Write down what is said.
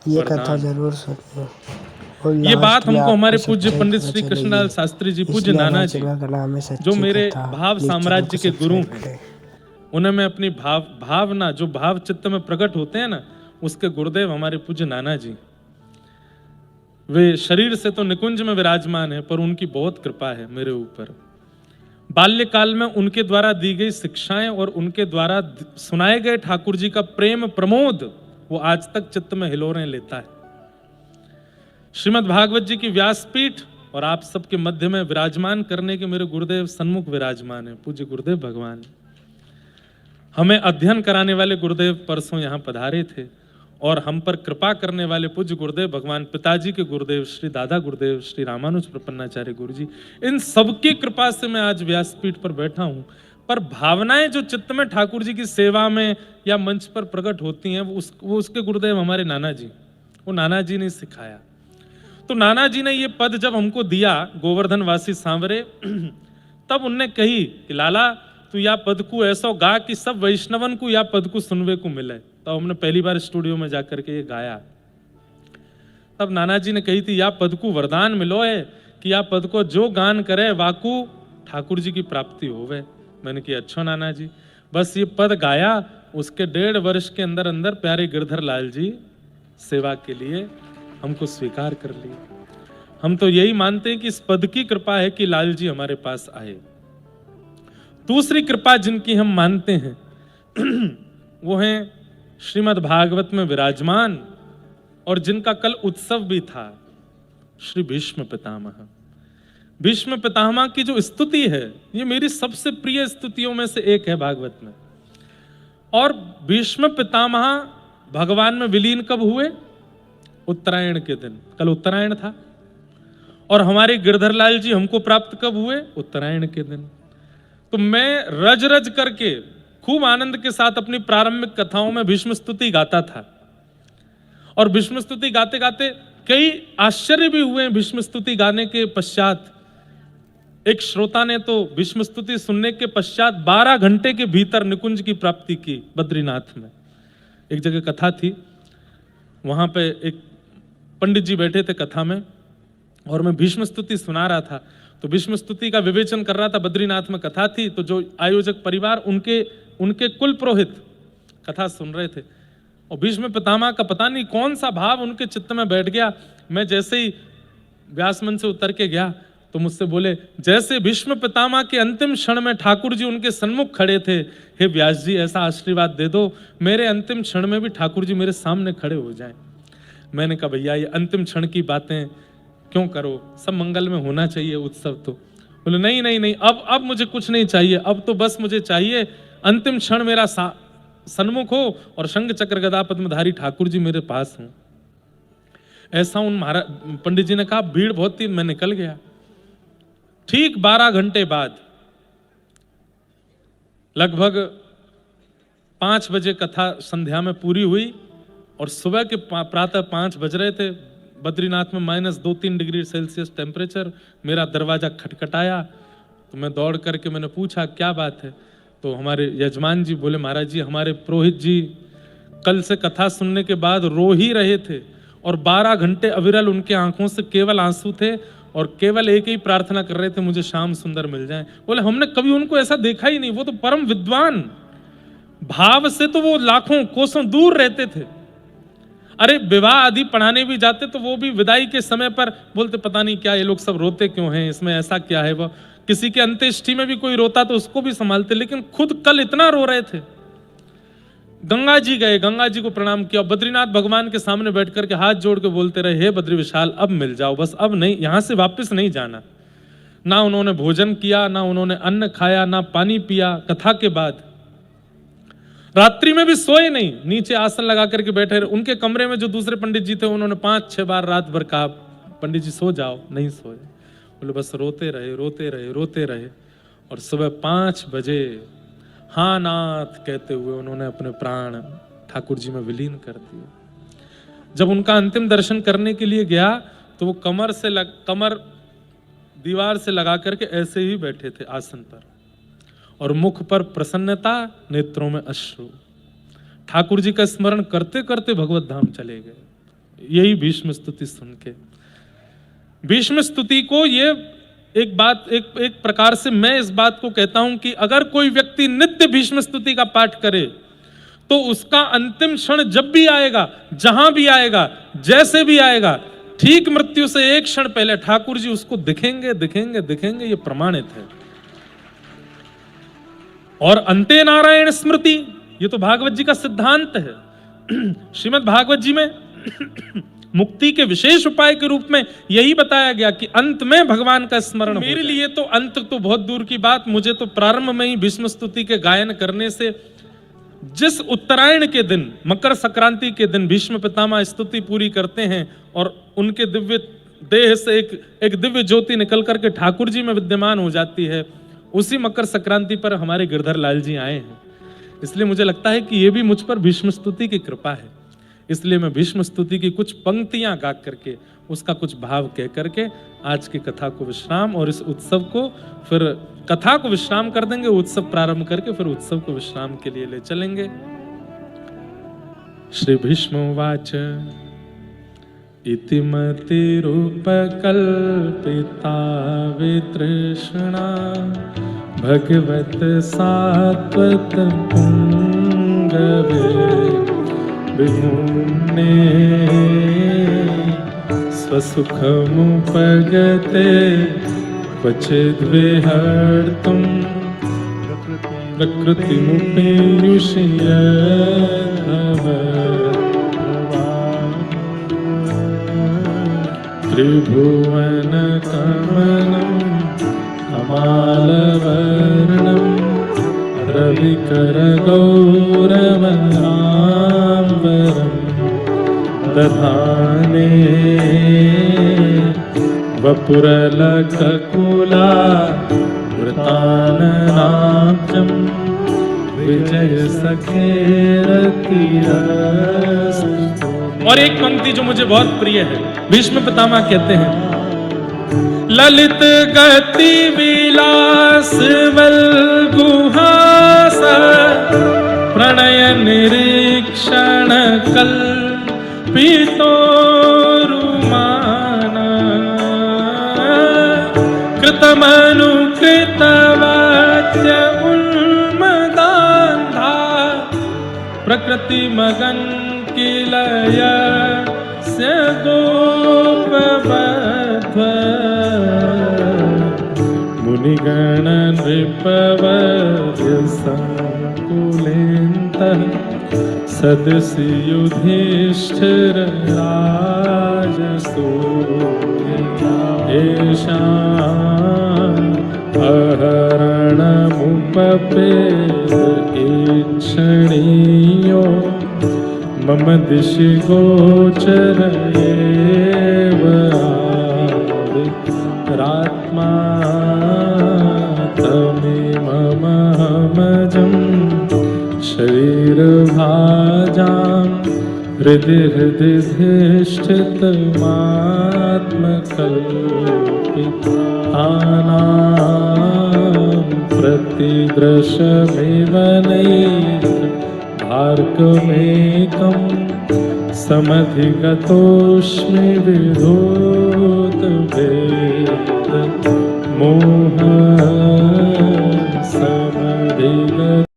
ये कथा जरूर सुनिए। और ये बात लास्ट में हमको हमारे आपको पूज्य सच्चाई पंडित पता श्री कृष्णलाल चलेगी। शास्त्री जी, पूज्य इसलिए नाना जी, अनाचना का नाम है जो सच्ची मेरे कथा। भाव प्लीज चैनल साम्राज्य को के गुरु सब्सक्राइब हैं, करें। उन्हें मैं अपनी भावना जो भाव चित्त में प्रकट होते हैं ना, उसके गुरुदेव हमारे पूज्य नाना जी। वे शरीर से तो निकुंज में विराजमान है, पर उनकी बहुत कृपा है मेरे ऊपर। बाल्यकाल में उनके द्वारा दी गई शिक्षाएं और उनके द्वारा सुनाए गए ठाकुर जी का प्रेम प्रमोद वो आज तक चित्त में हिलोरें लेता है। श्रीमद् भागवत जी की व्यासपीठ और आप सबके मध्य में विराजमान करने के मेरे गुरुदेव सन्मुख विराजमान है, पूज्य गुरुदेव भगवान। हमें अध्ययन कराने वाले गुरुदेव परसों यहाँ पधारे थे और हम पर कृपा करने वाले पूज्य गुरुदेव भगवान पिताजी के गुरुदेव श्री दादा गुरुदेव श्री रामानुज प्रपन्नाचार्य गुरु जी, इन सबकी कृपा से मैं आज व्यासपीठ पर बैठा हूँ। पर भावनाएं जो चित्त में ठाकुर जी की सेवा में या मंच पर प्रकट होती हैं, वो उसके गुरुदेव हमारे नाना जी, वो नाना जी ने सिखाया। तो नाना जी ने ये पद जब हमको दिया, गोवर्धन वासी सांवरे, तब उनने कही कि लाला तू या पद को ऐसा गा कि सब वैष्णवन को या पद को सुनवे को मिले। तो हमने पहली बार स्टूडियो में जाकर के ये गाया। तब नाना जी ने कही थी या पद को वरदान मिलो है कि या पद को जो गान करे वाकू ठाकुर जी की प्राप्ति होवे। मैंने कहा अच्छा नाना जी। बस ये पद गाया, उसके 1.5 वर्ष के अंदर अंदर प्यारे गिरधर लाल जी सेवा के लिए हमको स्वीकार कर लिया। हम तो यही मानते हैं कि इस पद की कृपा है कि लाल जी हमारे पास आए। दूसरी कृपा जिनकी हम मानते हैं वो हैं श्रीमद् भागवत में विराजमान और जिनका कल उत्सव भी था, श्री भीष्म पितामह। भीष्म पितामह की जो स्तुति है, ये मेरी सबसे प्रिय स्तुतियों में से एक है भागवत में। और भीष्म पितामह भगवान में विलीन कब हुए? उत्तरायण के दिन। कल उत्तरायण था। और हमारे गिरधर लाल जी हमको प्राप्त कब हुए? उत्तरायण के दिन। तो मैं रज रज करके खूब आनंद के साथ अपनी प्रारंभिक कथाओं में भीष्म स्तुति गाता था। और भीष्म स्तुति गाते गाते कई आश्चर्य भी हुए। भीष्म स्तुति गाने के पश्चात एक श्रोता ने तो भीष्म स्तुति सुनने के पश्चात 12 घंटे के भीतर निकुंज की प्राप्ति की बद्रीनाथ में। एक जगह कथा थी, वहां पे एक पंडित जी बैठे थे कथा में और मैं भीष्म स्तुति सुना रहा था। तो भीष्म स्तुति का विवेचन कर रहा था, बद्रीनाथ में कथा थी। तो जो आयोजक परिवार उनके कुल पुरोहित कथा सुन रहे थे और भीष्म पितामह का पता नहीं कौन सा भाव उनके चित्त में बैठ गया। मैं जैसे ही व्यास मंच से उतर के गया तो मुझसे बोले, जैसे भीष्म पितामह के अंतिम क्षण में ठाकुर जी उनके सन्मुख खड़े थे, हे व्यास जी ऐसा आशीर्वाद दे दो मेरे अंतिम क्षण में भी ठाकुर जी मेरे सामने खड़े हो जाएं। मैंने कहा भैया ये अंतिम क्षण की बातें क्यों करो, सब मंगल में होना चाहिए उत्सव। तो बोले नहीं नहीं नहीं, अब मुझे कुछ नहीं चाहिए, अब तो बस मुझे चाहिए अंतिम क्षण मेरा सन्मुख हो और शंख चक्र गदा पद्मधारी ठाकुर जी मेरे पास हों। ऐसा उन महाराज पंडित जी ने कहा। भीड़ बहुत थी, मैं निकल गया। ठीक 12 घंटे बाद लगभग 5 बजे कथा संध्या में पूरी हुई और सुबह के प्रातः 5 बज रहे थे। बद्रीनाथ में -2-3 डिग्री सेल्सियस टेम्परेचर। मेरा दरवाजा खटखटाया तो मैं दौड़ करके मैंने पूछा क्या बात है। तो हमारे यजमान जी बोले, महाराज जी हमारे पुरोहित जी कल से कथा सुनने के बाद रो ही रहे थे और 12 घंटे अविरल उनके आंखों से केवल आंसू थे और केवल एक ही प्रार्थना कर रहे थे, मुझे श्याम सुंदर मिल जाए। बोले हमने कभी उनको ऐसा देखा ही नहीं, वो तो परम विद्वान, भाव से तो वो लाखों कोसों दूर रहते थे। अरे विवाह आदि पढ़ाने भी जाते तो वो भी विदाई के समय पर बोलते पता नहीं क्या ये लोग सब रोते क्यों हैं, इसमें ऐसा क्या है। वो किसी के अंत्येष्टि में भी कोई रोता तो उसको भी संभालते, लेकिन खुद कल इतना रो रहे थे। गंगा जी गए, गंगा जी को प्रणाम किया, बद्रीनाथ भगवान के सामने बैठ करके हाथ जोड़ के बोलते रहे, हे बद्री विशाल अब मिल जाओ, बस अब नहीं, यहां से वापस नहीं जाना। ना उन्होंने भोजन किया, ना उन्होंने अन्न खाया, ना पानी पिया। कथा के बाद रात्रि में भी सोए नहीं, नीचे आसन लगा करके बैठे रहे। उनके कमरे में जो दूसरे पंडित जी थे उन्होंने 5-6 बार रात भर कहा पंडित जी सो जाओ, नहीं सोए। बोले बस रोते रहे रोते रहे रोते रहे और सुबह 5 बजे हाँ नाथ कहते हुए उन्होंने अपने प्राण ठाकुर जी में विलीन कर दिए। जब उनका अंतिम दर्शन करने के लिए गया तो वो कमर दीवार से लगा करके ऐसे ही बैठे थे आसन पर और मुख पर प्रसन्नता, नेत्रों में अश्रु। ठाकुर जी का स्मरण करते करते भगवत धाम चले गए। यही भीष्म स्तुति सुन के। भीष्म स्तुति को ये एक प्रकार से मैं इस बात को कहता हूं कि अगर कोई व्यक्ति नित्य भीष्म स्तुति का पाठ करे तो उसका अंतिम क्षण जब भी आएगा, जहां भी आएगा, जैसे भी आएगा, ठीक मृत्यु से एक क्षण पहले ठाकुर जी उसको दिखेंगे दिखेंगे दिखेंगे, ये प्रमाणित है। और अंते नारायण स्मृति, ये तो भागवत जी का सिद्धांत है। श्रीमद् भागवत जी में मुक्ति के विशेष उपाय के रूप में यही बताया गया कि अंत में भगवान का स्मरण। मेरे लिए तो अंत तो बहुत दूर की बात, मुझे तो प्रारंभ में ही भीष्म स्तुति के गायन करने से, जिस उत्तरायण के दिन, मकर संक्रांति के दिन भीष्म पितामह स्तुति पूरी करते हैं और उनके दिव्य देह से एक दिव्य ज्योति निकल करके ठाकुर जी में विद्यमान हो जाती है, उसी मकर संक्रांति पर हमारे गिरधर लाल जी आए हैं। इसलिए मुझे लगता है कि ये भी मुझ पर भीष्म स्तुति की कृपा है। इसलिए मैं भीष्म स्तुति की कुछ पंक्तियां गा करके, उसका कुछ भाव कह करके आज की कथा को विश्राम, और इस उत्सव को फिर कथा को विश्राम कर देंगे, उत्सव प्रारंभ करके फिर उत्सव को विश्राम के लिए ले चलेंगे। श्री भीष्म उवाच इति मतिरूपकल्पिता वितृष्णा भगवत सात्वत पुंगवे विमुने स्वसुखमुपगते क्वचिद्विहर्तुं प्रकृतिमुपेयुष्यद्भव त्रिभुवनकमलं कमालवर्णं रविकरगौरवराम्बरं दधाने वपुरलककुला वृताननाब्जं विजय सखेरतिरस्तु। और एक पंक्ति जो मुझे बहुत प्रिय है, भीष्म पितामह कहते हैं, ललित गति विलास वल्गुहास प्रणय निरीक्षण कल्पितोरुमाना कृतमनुकृतवाच्य उन्मदान्धा प्रकृति मगन किलय से गोपवध्व मुनिगण नृपवर्य संकुलेन्तः सदसि युधिष्ठिर राजसूय येषाम् अहरणमुपपेत ईक्षणीयो मम दिशि गोचर एव आदिरात्मा तमिममहमजं शरीरभाजां हृदि हृदिधिष्ठितमात्मकल्पितानां प्रतिदृशमिव नैव भार्गमेकं समधिगतोऽस्मि विधूतभेद मोह समधिगत।